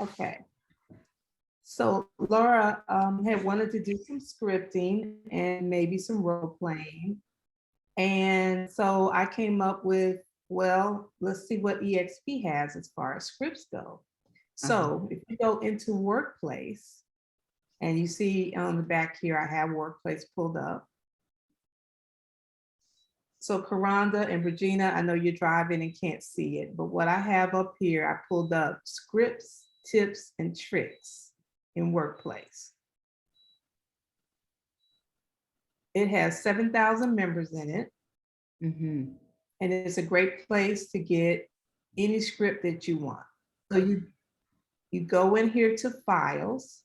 Okay. So Laura had wanted to do some scripting and maybe some role playing. And so I came up with, well, let's see what EXP has as far as scripts go. So if you go into workplace and you see on the back here, I have workplace pulled up. So Karanda and Regina, I know you're driving and can't see it, but what I have up here, I pulled up scripts, tips, and tricks in workplace. It has 7,000 members in it. And it's a great place to get any script that you want. So you go in here to files.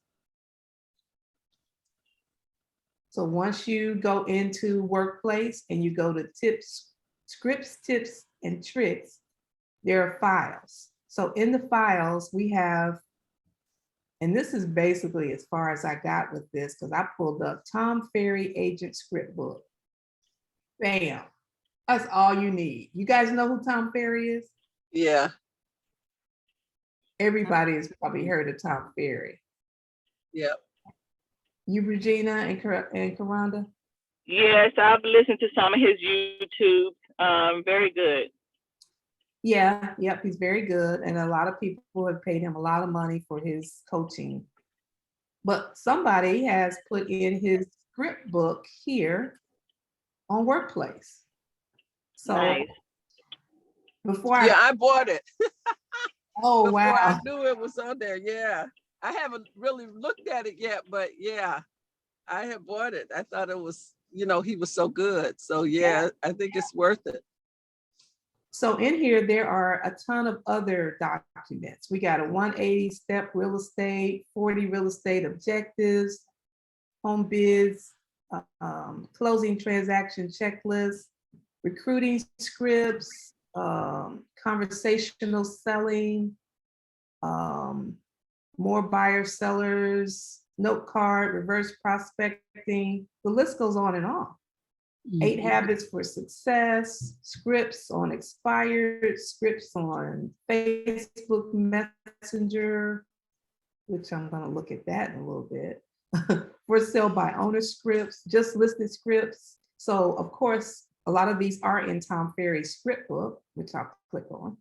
So once you go into workplace and you go to tips, scripts, tips, and tricks, there are files. So in the files, we have, and this is basically as far as I got with this, because I pulled up Tom Ferry Agent Script Book. Bam. That's all you need. You guys know who Tom Ferry is? Yeah. Everybody has probably heard of Tom Ferry. Yep. You, Regina and Karanda? Yes, I've listened to some of his YouTube. Very good. Yeah, yep, he's very good. And a lot of people have paid him a lot of money for his coaching. But somebody has put in his script book here on Workplace. So nice. before I bought it. Oh, before wow. I knew it was on there. Yeah. I haven't really looked at it yet, but yeah, I have bought it. I thought it was, you know, he was so good. So yeah, I think it's worth it. So in here, there are a ton of other documents. We got a 180-step real estate, 40 real estate objectives, home bids, closing transaction checklist, recruiting scripts, conversational selling, more buyer sellers, note card, reverse prospecting. The list goes on and on. 8 habits for success, scripts on expired, scripts on Facebook Messenger, which I'm going to look at that in a little bit. For sale by owner scripts, just listed scripts. So of course, a lot of these are in Tom Ferry's script book, which I'll click on.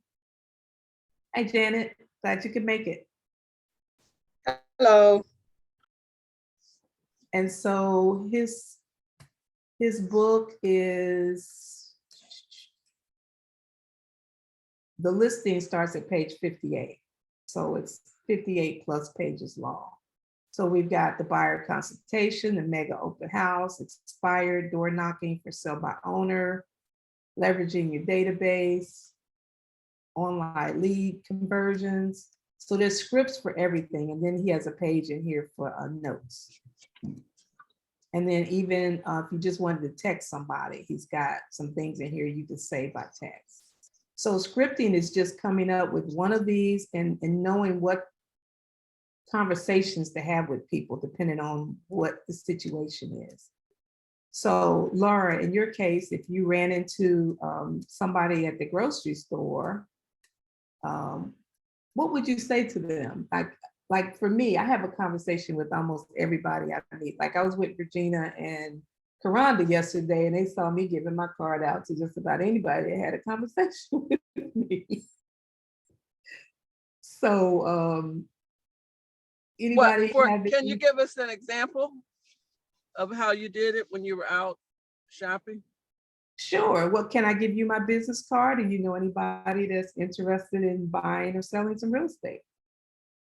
Hi, Janet, glad you could make it. Hello. And so his book is, the listing starts at page 58. So it's 58 plus pages long. So we've got the buyer consultation, the mega open house, expired, door knocking for sale by owner, leveraging your database, online lead conversions. So there's scripts for everything. And then he has a page in here for notes. And then even if you just wanted to text somebody, he's got some things in here you can say by text. So scripting is just coming up with one of these and knowing what conversations to have with people, depending on what the situation is. So Laura, in your case, if you ran into somebody at the grocery store, what would you say to them? Like for me, I have a conversation with almost everybody I meet. Like I was with Regina and Karanda yesterday, and they saw me giving my card out to just about anybody that had a conversation with me. So anybody can you give us an example of how you did it when you were out shopping? Sure. Well, can I give you my business card? Do you know anybody that's interested in buying or selling some real estate?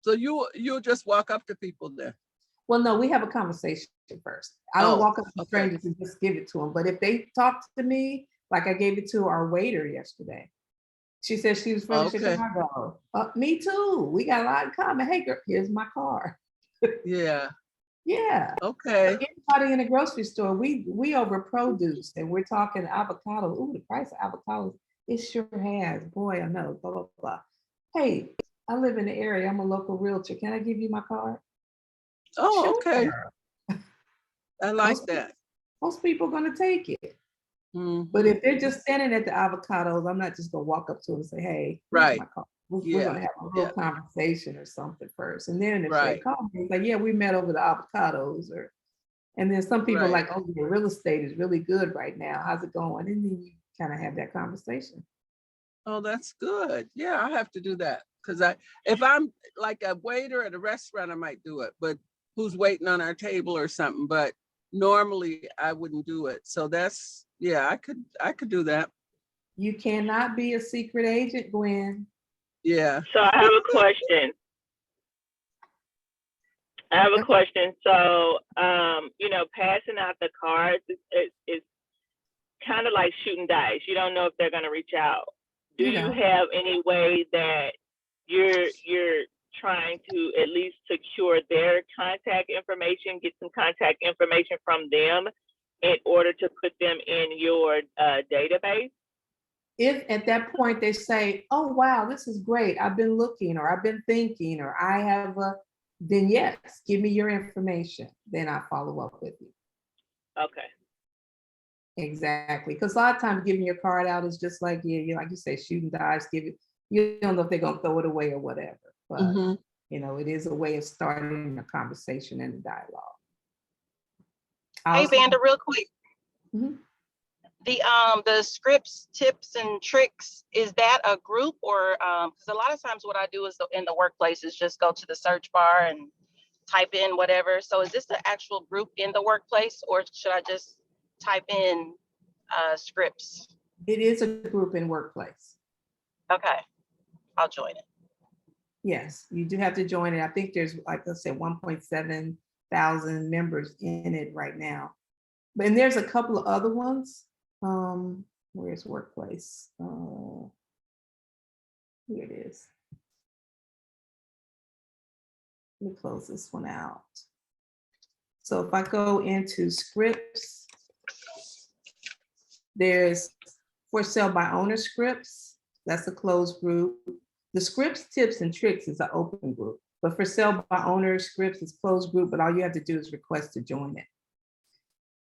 So you'll just walk up to people there? Well, no, we have a conversation first. I don't walk up to strangers and just give it to them. But if they talk to me, like I gave it to our waiter yesterday. She said she was from Chicago. Me too. We got a lot in common. Hey, girl, here's my card. Yeah. Yeah. Okay. So anybody in the grocery store, we over produce and we're talking avocado. Ooh, the price of avocados, it sure has. Boy, I know, blah, blah, blah. Hey, I live in the area. I'm a local realtor. Can I give you my card? Oh, sure. okay. I like that. Most people are going to take it. But if they're just standing at the avocados, I'm not just gonna walk up to them and say, hey, here's Right. my car. We're Yeah. gonna have a little Yeah. conversation or something first. And then if they Right. call me, it's like, yeah, we met over the avocados, or and then some people are Right. like, oh, your real estate is really good right now. How's it going? And then you kind of have that conversation. Oh, that's good. Yeah, I have to do that. Because if I'm like a waiter at a restaurant, I might do it, but who's waiting on our table or something. But normally I wouldn't do it. So that's, yeah, I could do that. You cannot be a secret agent, Gwen. Yeah. So I have a question. So, passing out the cards is kind of like shooting dice. You don't know if they're going to reach out. Do you have any way that you're trying to at least secure their contact information, get some contact information from them in order to put them in your database? If at that point they say, oh, wow, this is great. I've been looking, or I've been thinking, or I have then yes, give me your information. Then I follow up with you. Okay. Exactly. Because a lot of times giving your card out is just like, yeah, like you say, shooting dice, you don't know if they're going to throw it away or whatever. But, it is a way of starting a conversation and a dialogue. Hey, Vanda, real quick. Mhm. The scripts, tips, and tricks, is that a group, or because a lot of times what I do is in the workplace is just go to the search bar and type in whatever. So is this the actual group in the workplace, or should I just type in scripts? It is a group in workplace. Okay, I'll join it. Yes, you do have to join it. I think there's, like I said, 1.7 thousand members in it right now. And there's a couple of other ones. Where's workplace? Here it is. Let me close this one out. So if I go into scripts, there's for sale by owner scripts. That's a closed group. The scripts, tips, and tricks is an open group. But for sale by owner scripts is closed group, but all you have to do is request to join it.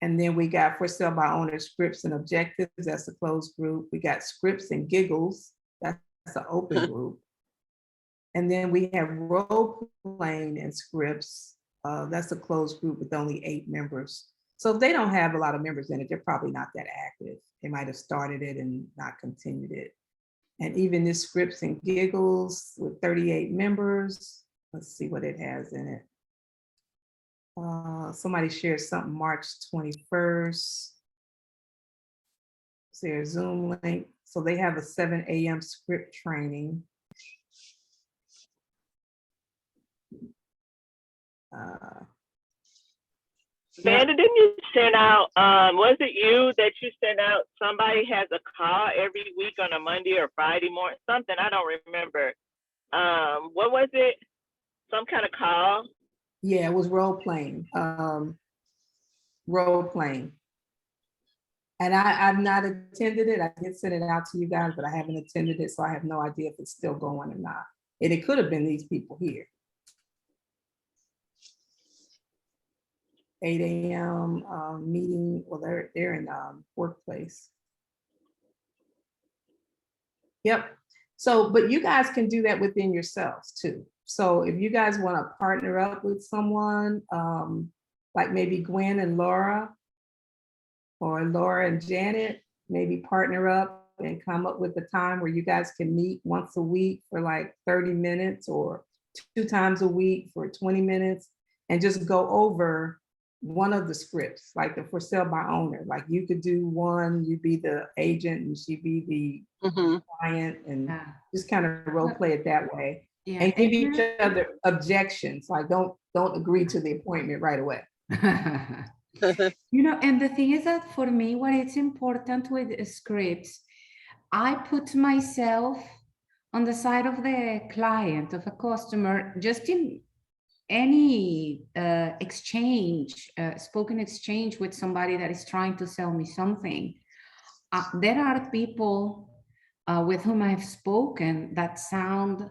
And then we got for sale by owner scripts and objectives. That's a closed group. We got scripts and giggles. That's an open group. And then we have role playing and scripts. That's a closed group with only 8 members. So if they don't have a lot of members in it, they're probably not that active. They might have started it and not continued it. And even this scripts and giggles with 38 members. Let's see what it has in it. Somebody shared something March 21st. It's their Zoom link. So they have a 7 a.m. script training. Vanda, didn't you send out, was it you that you sent out, somebody has a call every week on a Monday or Friday morning, something, I don't remember. What was it? Some kind of call? Yeah, it was role playing. Role playing. And I've not attended it. I did send it out to you guys, but I haven't attended it, so I have no idea if it's still going or not. And it could have been these people here. 8 a.m. Meeting. Well, they're in workplace. Yep. So, but you guys can do that within yourselves too. So if you guys want to partner up with someone, like maybe Gwen and Laura, or Laura and Janet, maybe partner up and come up with a time where you guys can meet once a week for like 30 minutes or 2 times a week for 20 minutes and just go over one of the scripts, like the for sale by owner. Like you could do one, you be the agent and she be the client, and just kind of role play it that way. Yeah. And give each other objections, like don't agree to the appointment right away. And the thing is that for me, what it's important with scripts, I put myself on the side of the client, of a customer, just in any exchange, spoken exchange with somebody that is trying to sell me something. There are people with whom I have spoken that sound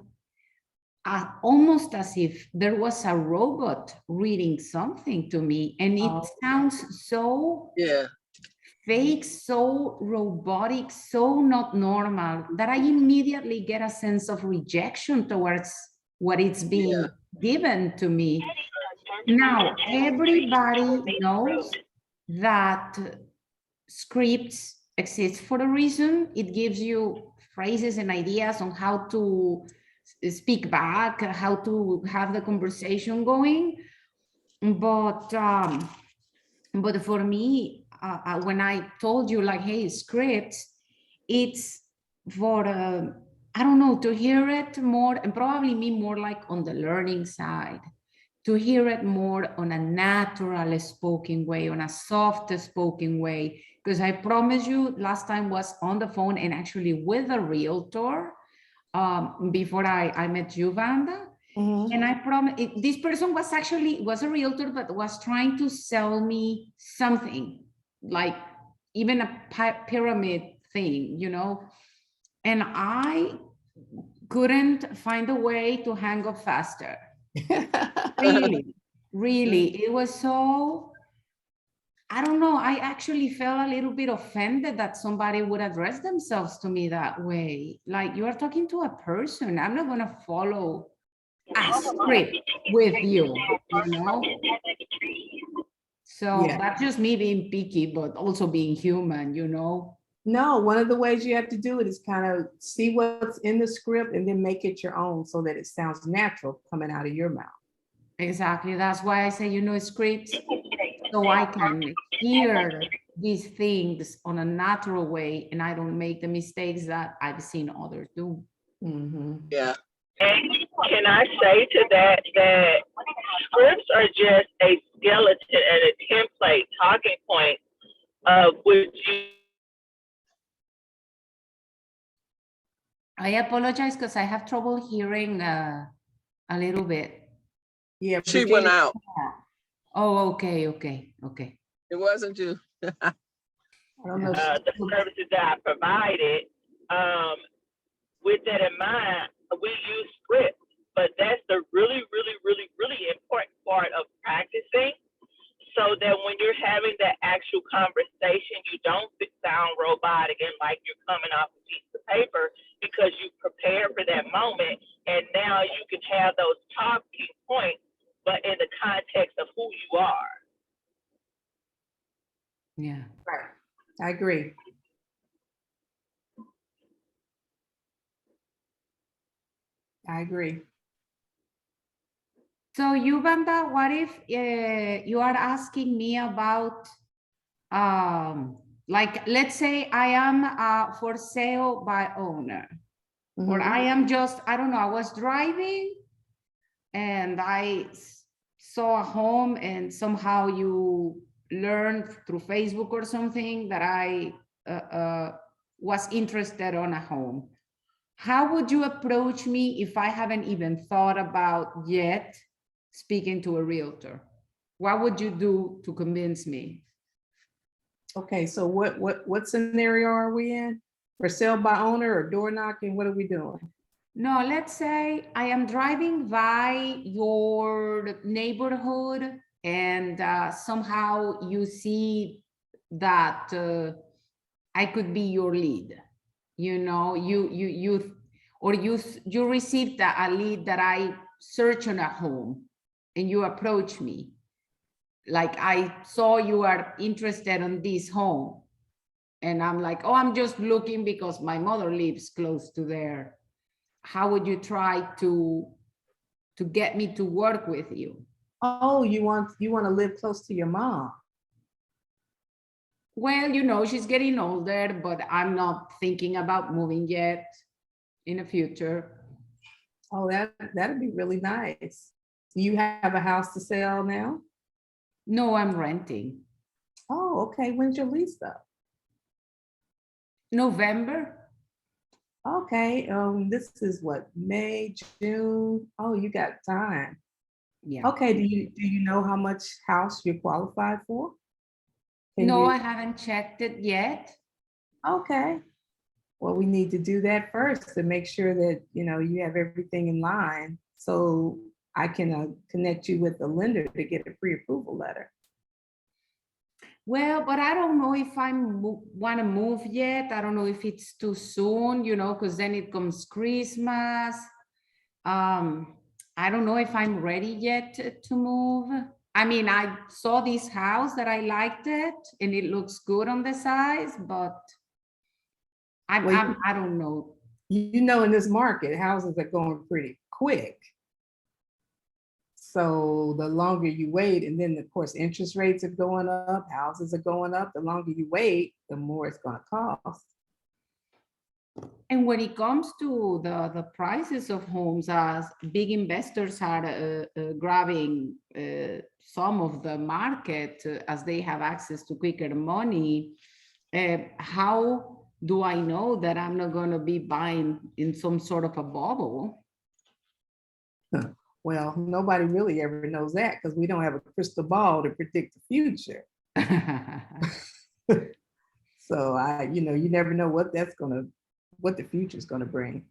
almost as if there was a robot reading something to me, and it sounds so fake, so robotic, so not normal that I immediately get a sense of rejection towards what it's being given to me. Now, everybody knows that scripts exist for a reason. It gives you phrases and ideas on how to speak back, how to have the conversation going. But for me, when I told you like, hey, scripts, it's for, I don't know, to hear it more, and probably me more like on the learning side, to hear it more on a natural spoken way, on a soft spoken way. Because I promise you, last time was on the phone and actually with a realtor before I met you, Vanda. And I promise, this person was a realtor, but was trying to sell me something, like even a pyramid thing, you know? And I couldn't find a way to hang up faster. Really, it was so, I don't know, I actually felt a little bit offended that somebody would address themselves to me that way. Like, you are talking to a person. I'm not gonna follow a script with you, you know? So that's just me being picky, but also being human, you know? No, one of the ways you have to do it is kind of see what's in the script and then make it your own so that it sounds natural coming out of your mouth. Exactly. That's why I say, you know, scripts, so I can hear these things on a natural way and I don't make the mistakes that I've seen others do. Yeah. And can I say to that scripts are just a skeleton and a template talking point of which you. I apologize because I have trouble hearing a little bit. Yeah. She went out. Oh, okay. It wasn't you. I don't know. The services that I provided. With that in mind, we use scripts, but that's the really important part of practicing, so that when you're having that actual conversation, you don't sound robotic and like you're coming off a piece of paper, because you prepare for that moment, and now you can have those talking points, but in the context of who you are. Yeah. Right. I agree. I agree. So you, Vanda, what if you are asking me about, like, let's say I am for sale by owner, or I am just, I don't know, I was driving and I saw a home and somehow you learned through Facebook or something that I was interested on a home. How would you approach me if I haven't even thought about yet speaking to a realtor? What would you do to convince me? Okay, so what scenario are we in? For sale by owner or door knocking? What are we doing? No, let's say I am driving by your neighborhood and somehow you see that I could be your lead. You know, you received a lead that I search on a home and you approach me. Like, I saw you are interested in this home. And I'm like, oh, I'm just looking because my mother lives close to there. How would you try to get me to work with you? Oh, you want to live close to your mom? Well, you know, she's getting older, but I'm not thinking about moving yet in the future. Oh, that'd be really nice. Do you have a house to sell now? No, I'm renting. Oh, okay. When's your lease up? November. Okay. This is what, May, June? Oh, you got time. Yeah. Okay. Do you know how much house you're qualified for? No, I haven't checked it yet. Okay. Well, we need to do that first to make sure that, you know, you have everything in line, so I can connect you with the lender to get a pre-approval letter. Well, but I don't know if I want to move yet. I don't know if it's too soon, you know, because then it comes Christmas. I don't know if I'm ready yet to move. I mean, I saw this house that I liked it and it looks good on the size, but Well, I don't know. you know, in this market, houses are going pretty quick. So the longer you wait, and then of course, interest rates are going up, houses are going up. The longer you wait, the more it's going to cost. And when it comes to the prices of homes, as big investors are grabbing some of the market as they have access to quicker money, how do I know that I'm not going to be buying in some sort of a bubble? Well, nobody really ever knows that because we don't have a crystal ball to predict the future. So you know, you never know what the future is gonna bring.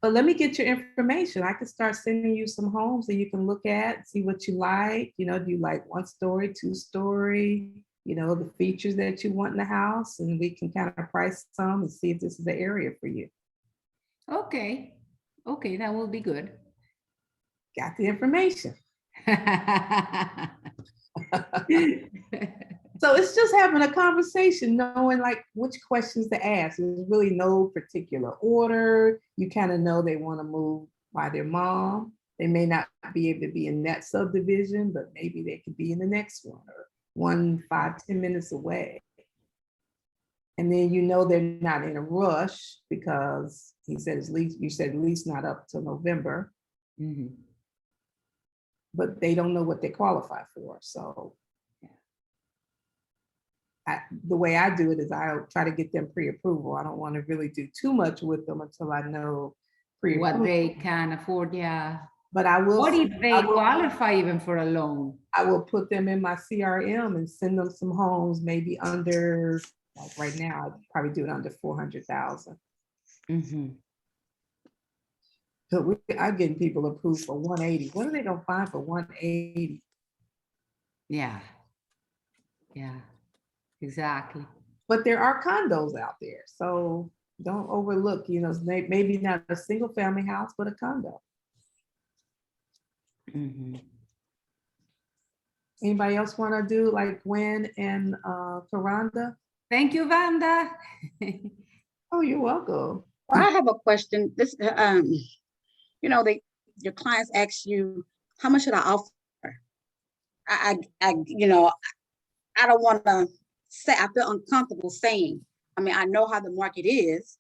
But let me get your information. I can start sending you some homes that you can look at, see what you like. You know, do you like 1-story, 2-story? You know, the features that you want in the house, and we can kind of price some and see if this is the area for you. Okay, that will be good. Got the information. So it's just having a conversation, knowing like which questions to ask. There's really no particular order. You kind of know they want to move by their mom. They may not be able to be in that subdivision, but maybe they could be in the next one or 5-10 minutes away. And then you know they're not in a rush because you said at least not up till November. Mm-hmm. But they don't know what they qualify for. So the way I do it is I'll try to get them pre-approval. I don't want to really do too much with them until I know what they can afford. Yeah. But I will. What if they qualify even for a loan? I will put them in my CRM and send them some homes, maybe under, like right now, I'd probably do it under 400,000. Mm-hmm. So I'm getting people approved for 180. What are they gonna find for 180? Yeah. Yeah. Exactly. But there are condos out there, so don't overlook, you know, maybe not a single family house, but a condo. Mm-hmm. Anybody else want to do like Gwen and Karanda? Thank you, Vanda. Oh, you're welcome. Well, I have a question. This, you know, your clients ask you, how much should I offer? You know, I don't want to say, I feel uncomfortable saying. I mean, I know how the market is,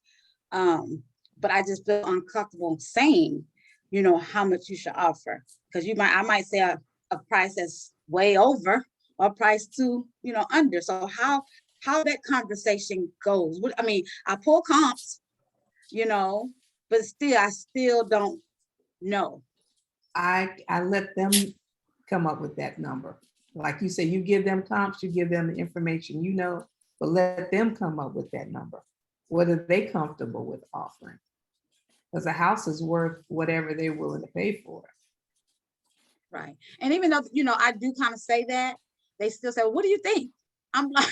but I just feel uncomfortable saying, you know, how much you should offer, because I might say a price that's way over or a price too, you know, under. So how that conversation goes? I mean, I pull comps, you know, but I still don't know. I let them come up with that number. Like you say, you give them comps, you give them the information, you know, but let them come up with that number. What are they comfortable with offering? Because a house is worth whatever they're willing to pay for it. Right. And even though, you know, I do kind of say that, they still say, well, what do you think? I'm like,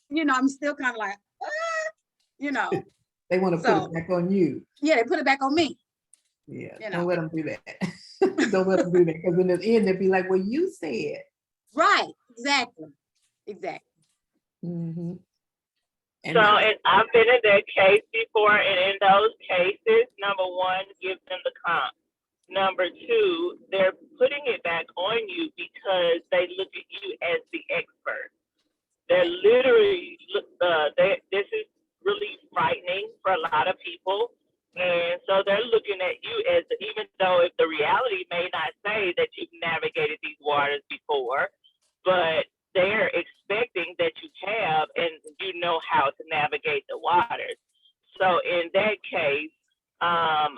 you know, I'm still kind of like, you know. They want to put it back on you. Yeah, they put it back on me. Yeah, you don't know. let them do that. Don't let them do that, because in the end, they'll be like, well, you said. Right, exactly. Mm-hmm. So and I've been in that case before, and in those cases, number one, give them the comp. Number two, they're putting it back on you because they look at you as the expert. They're literally, this is really frightening for a lot of people. And so they're looking at you as, even though if the reality may not say that you've navigated these waters before, but they're expecting that you have and you know how to navigate the waters. So in that case, I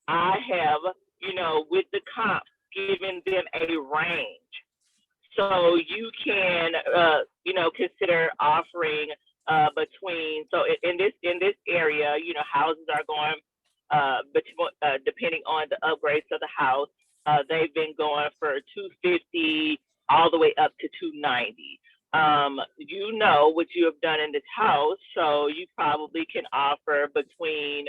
have, you know, with the comp, given them a range. So you can, you know, consider offering between, so in this area, you know, houses are going, depending on the upgrades of the house, they've been going for $250 all the way up to $290. You know what you have done in this house, so you probably can offer between,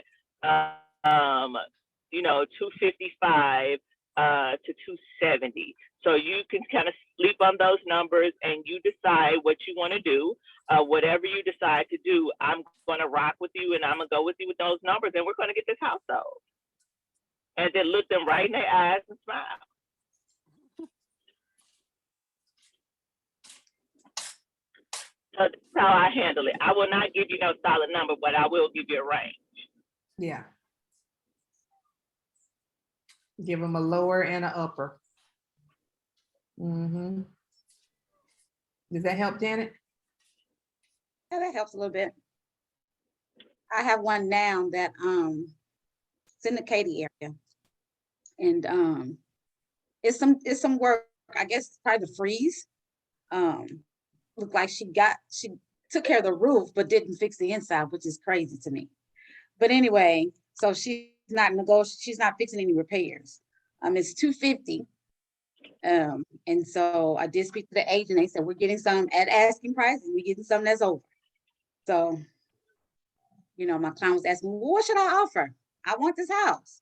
you know, 255 to 270. So you can kind of sleep on those numbers and you decide what you want to do. Whatever you decide to do, I'm going to rock with you and I'm going to go with you with those numbers and we're going to get this house sold. And then look them right in their eyes and smile. So that's how I handle it. I will not give you no solid number, but I will give you a range. Yeah. Give them a lower and an upper. Mm-hmm. Does that help, Janet? Yeah, that helps a little bit. I have one now that it's in the Katy area. And it's some work, I guess probably the freeze. Looked like she took care of the roof, but didn't fix the inside, which is crazy to me. But anyway, so she's not fixing any repairs. It's 250. And so I did speak to the agent. They said we're getting some at asking price and we're getting some that's over. So, you know, my client was asking, well, what should I offer? I want this house.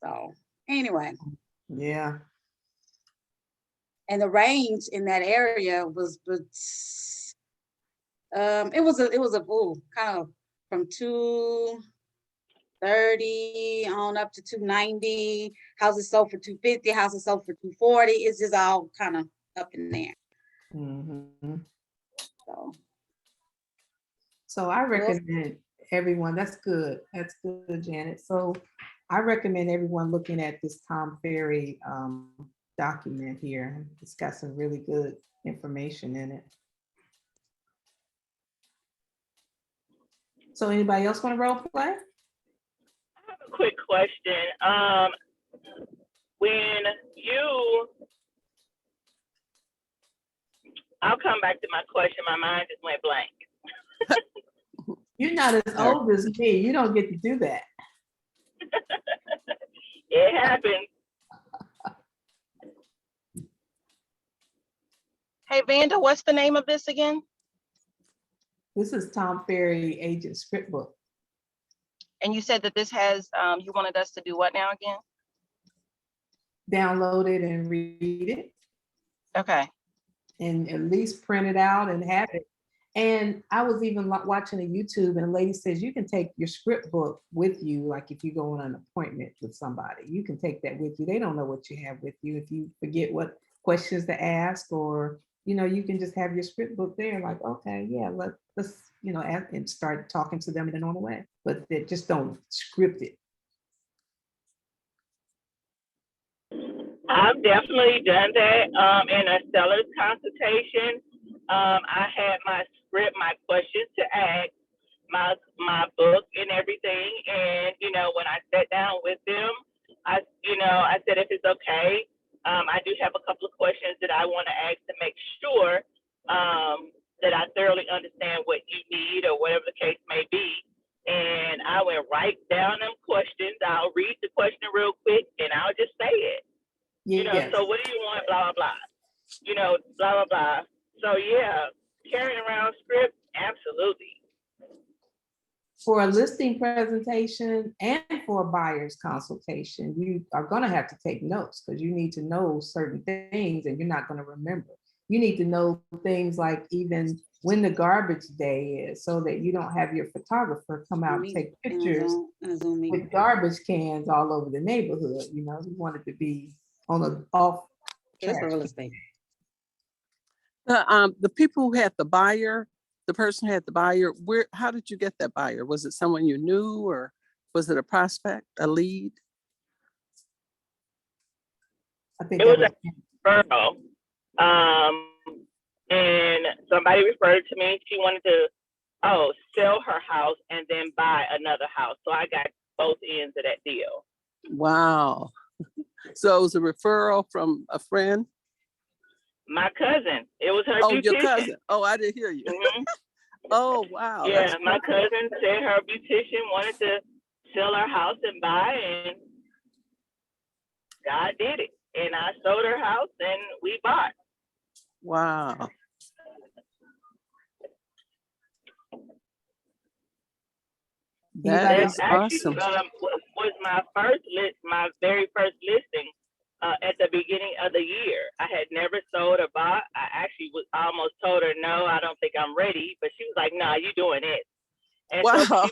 So anyway. Yeah. And the range in that area was, it was a kind of from 230 on up to 290. Houses sold for 250, houses sold for 240. It's just all kind of up in there. Mm-hmm. So I recommend everyone, that's good, Janet. So I recommend everyone looking at this Tom Ferry document here. It's got some really good information in it. So anybody else want to role play? I have a quick question. I'll come back to my question. My mind just went blank. You're not as old as me. You don't get to do that. It happens. Hey, Vanda, what's the name of this again? This is Tom Ferry Agent Script Book. And you said that this has, you wanted us to do what now again? Download it and read it. Okay. And at least print it out and have it. And I was even watching a YouTube and a lady says you can take your script book with you, like if you go on an appointment with somebody, you can take that with you. They don't know what you have with you. If you forget what questions to ask, or, you know, you can just have your script book there, like, okay, yeah, let's you know, and start talking to them in a normal way, but they just don't script it. I've definitely done that in a seller's consultation. I had my script, my questions to ask, my book and everything. And, you know, when I sat down with them, I said, if it's okay, I do have a couple of questions that I want to ask to make sure that I thoroughly understand what you need or whatever the case may be. And I went right down them questions. I'll read the question real quick and I'll just say it. You know, yes. So what do you want? Blah, blah, blah. You know, blah, blah, blah. So yeah, carrying around script, absolutely. For a listing presentation and for a buyer's consultation, you are going to have to take notes because you need to know certain things and you're not going to remember. You need to know things like even when the garbage day is, so that you don't have your photographer come out and take pictures with garbage cans all over the neighborhood. You know, you want it to be on the off. Just for real estate. The people who had the buyer, the person who had the buyer, how did you get that buyer? Was it someone you knew, or was it a prospect, a lead? I think it was a referral. And somebody referred to me. She wanted to sell her house and then buy another house. So I got both ends of that deal. Wow. So it was a referral from a friend? My cousin. It was her beautician. Your cousin. Oh, I didn't hear you. Mm-hmm. Oh, wow. Yeah, my cousin said her beautician wanted to sell her house and buy, and God did it. And I sold her house and we bought. Wow. That Anybody is else? awesome. Was my first list, my very first listing at the beginning of the year. I had never sold or bought. I actually almost told her, no, I don't think I'm ready. But she was like, no, you doing it. And so Wow. she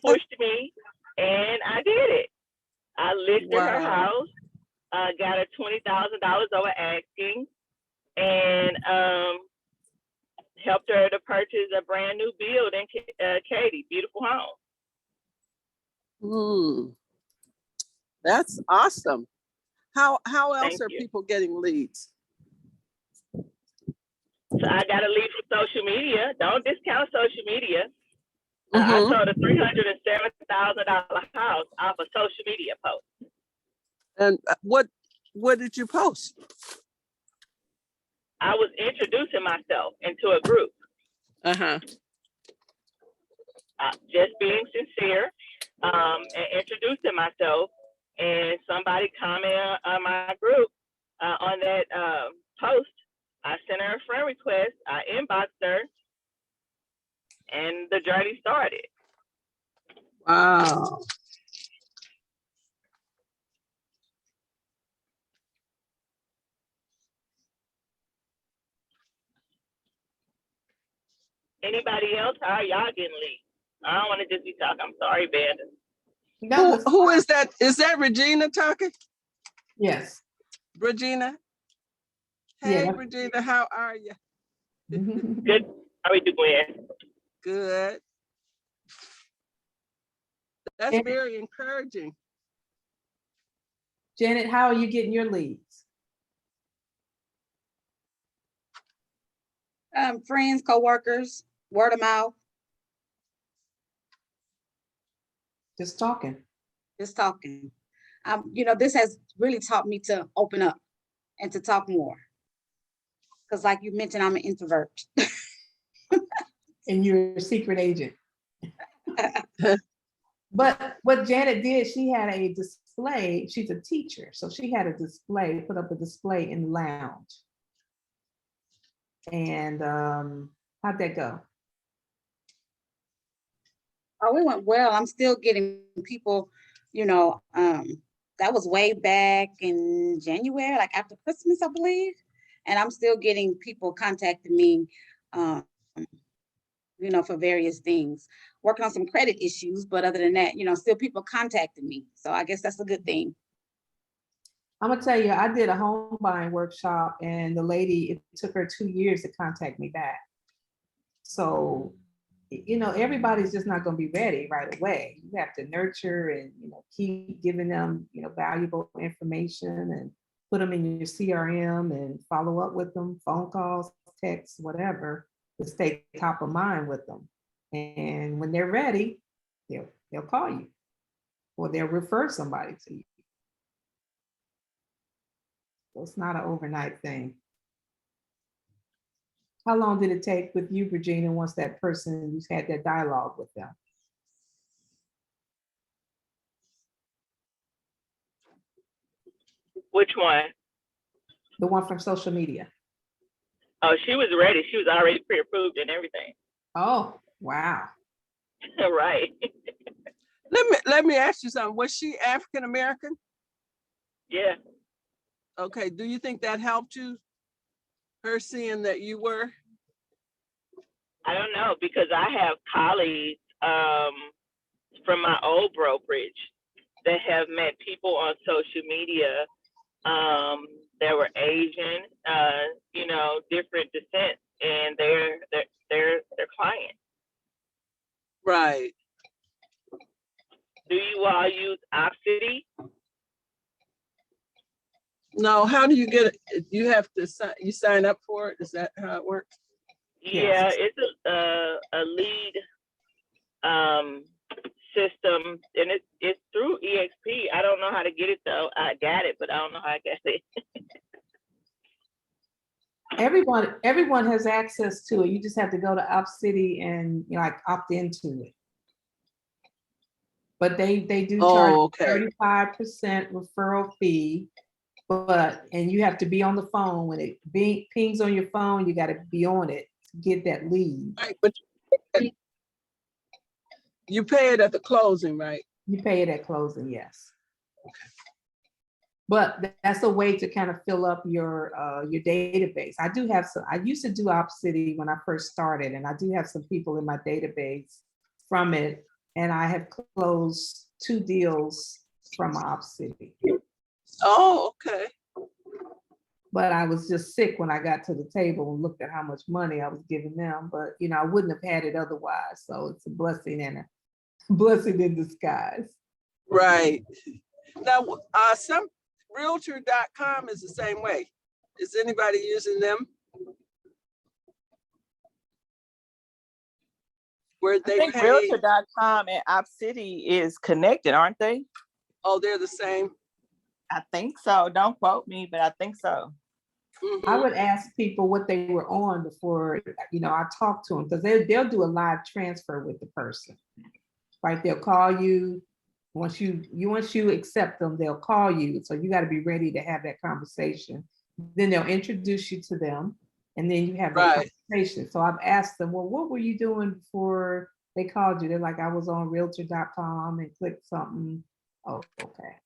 pushed me, and I did it. I listed her Wow. house, got her $20,000 over asking, and helped her to purchase a brand new build in Katy, beautiful home. That's awesome. How else Thank are you. people getting leads? So I got a lead from social media. Don't discount social media. I sold a $307,000 house off a social media post. And what did you post? I was introducing myself into a group. Just being sincere and introducing myself. And somebody commented on my group on that post. I sent her a friend request. I inboxed her, and the journey started. Wow. Anybody else? How are y'all getting leads? I don't want to just be talking. I'm sorry, Bandon. Who is that? Is that Regina talking? Yes. Regina? Hey, Yeah. Regina, how are you? Good. How are we doing? Good. That's very encouraging. Janet, how are you getting your leads? Friends, coworkers, word of mouth, Just talking. just talking. This has really taught me to open up and to talk more. Because like you mentioned, I'm an introvert. And you're a secret agent. But what Janet did, she had a display. She's a teacher. So she had a display, put up a display in the lounge. And how'd that go? Oh, it went well. I'm still getting people, that was way back in January, like after Christmas, I believe. And I'm still getting people contacting me, for various things, working on some credit issues. But other than that, still people contacting me. So I guess that's a good thing. I'm gonna tell you, I did a home buying workshop, and the lady, it took her 2 years to contact me back. So, everybody's just not gonna be ready right away. You have to nurture and, keep giving them, valuable information and put them in your CRM and follow up with them, phone calls, texts, whatever, to stay top of mind with them. And when they're ready, they'll call you or they'll refer somebody to you. So it's not an overnight thing. How long did it take with you, Regina, once that person, you had that dialogue with them? Which one? The one from social media. Oh, she was ready. She was already pre-approved and everything. Oh, wow. Right. Let me ask you something. Was she African American? Yeah. Okay. Do you think that helped you? Her seeing that you were? I don't know, because I have colleagues from my old brokerage that have met people on social media that were Asian, different descent, and they're clients. Right. Do you all use Opcity? No, how do you get it? You have to sign up for it? Is that how it works? Yeah, it's a lead system, and it's through EXP. I don't know how to get it though. I got it, but I don't know how I got it. Everyone has access to it. You just have to go to Opcity and opt into it. But they do charge 35% referral fee. And you have to be on the phone. When it pings on your phone, you got to be on it to get that lead. Right, but You pay it at the closing, right? You pay it at closing, yes. But that's a way to kind of fill up your database. I do have some, I used to do OpCity when I first started, and I do have some people in my database from it. And I have closed 2 deals from OpCity. Oh, okay. But I was just sick when I got to the table and looked at how much money I was giving them. But you know, I wouldn't have had it otherwise. So it's a blessing and a blessing in disguise. Right. Now, some realtor.com is the same way. Is anybody using them? Where I they think pay? realtor.com and OpCity is connected, aren't they? Oh, they're the same. I think so. Don't quote me, but I think so. Mhm. I would ask people what they were on before, you know, I talk to them, because they'll do a live transfer with the person. Right, they'll call you. Once you accept them, they'll call you. So you got to be ready to have that conversation. Then they'll introduce you to them, and then you have that Right. conversation. So I've asked them, well, what were you doing before they called you? They're like, I was on realtor.com and clicked something. Oh, okay.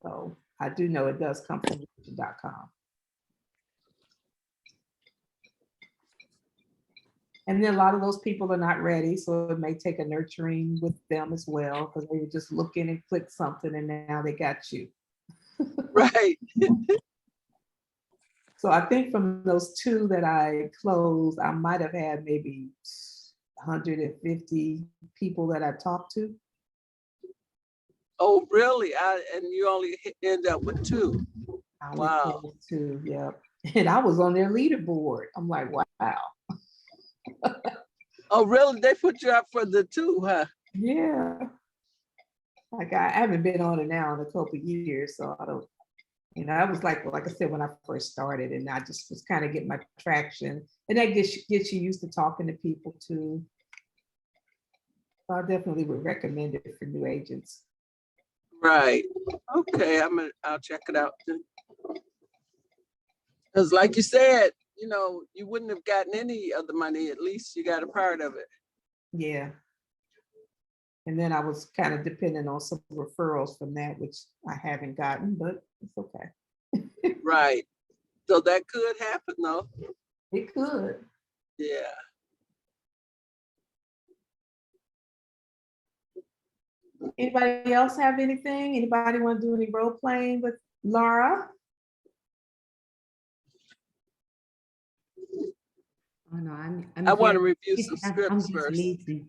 So I do know it does come from realtor.com. And then a lot of those people are not ready, so it may take a nurturing with them as well, because they were just looking and click something and now they got you. Right. So I think from those 2 that I closed, I might have had maybe 150 people that I talked to. Oh, really? And you only end up with 2. I only Wow. closed 2, yeah. And I was on their leaderboard. I'm like, wow. Oh, really? They put you up for the 2, huh? Yeah. Like I haven't been on it now in a couple of years, so I don't, you know, I was like I said, when I first started, and I just was kind of getting my traction, and that gets you used to talking to people too. So I definitely would recommend it for new agents. Right. Okay, I'll check it out then. Because like you said, you know, you wouldn't have gotten any of the money. At least you got a part of it. Yeah. And then I was kind of dependent on some referrals from that, which I haven't gotten, but it's okay. Right. So that could happen though. It could. Yeah. Anybody else have anything? Anybody want to do any role playing with Laura? Oh no, I'm I want to here. review some I'm scripts just first. listening.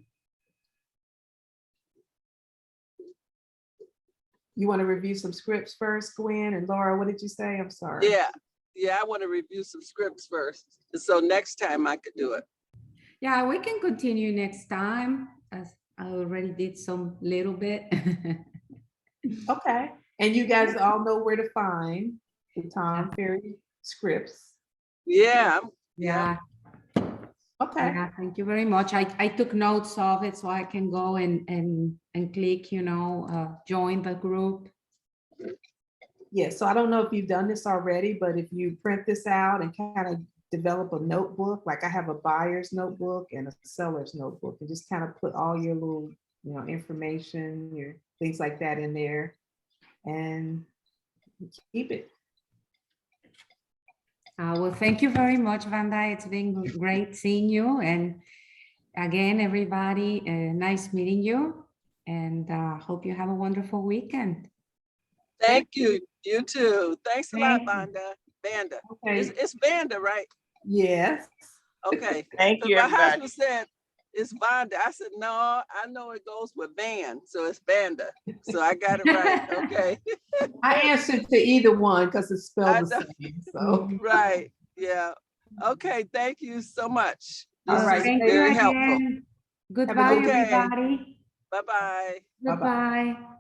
You want to review some scripts first, Gwen? And Laura, what did you say? I'm sorry. Yeah. Yeah, I want to review some scripts first. So next time I could do it. Yeah, we can continue next time, as I already did some little bit. Okay. And you guys all know where to find the Tom Ferry Scripts. Yeah. Yeah. Okay. Yeah, thank you very much. I took notes of it so I can go and click, you know, join the group. Yeah, so I don't know if you've done this already, but if you print this out and kind of develop a notebook, like I have a buyer's notebook and a seller's notebook, and just kind of put all your little, you know, information, your things like that in there, and keep it. Well, thank you very much, Vanda. It's been great seeing you. And again, everybody, nice meeting you. And hope you have a wonderful weekend. Thank you. You too. Thanks a lot, Thank you. Vanda. Okay. It's Vanda, right? Yes. Okay. Thank you, My everybody. husband said it's Vanda. I said, no, I know it goes with Van, so it's Vanda. So I got it right. Okay. I answered to either one because it's I spelled the know. same. So, Right. Yeah. Okay. Thank you so much. all This right. is Thank you very helpful. again. Goodbye, good day. everybody. Bye-bye. Bye-bye. Goodbye.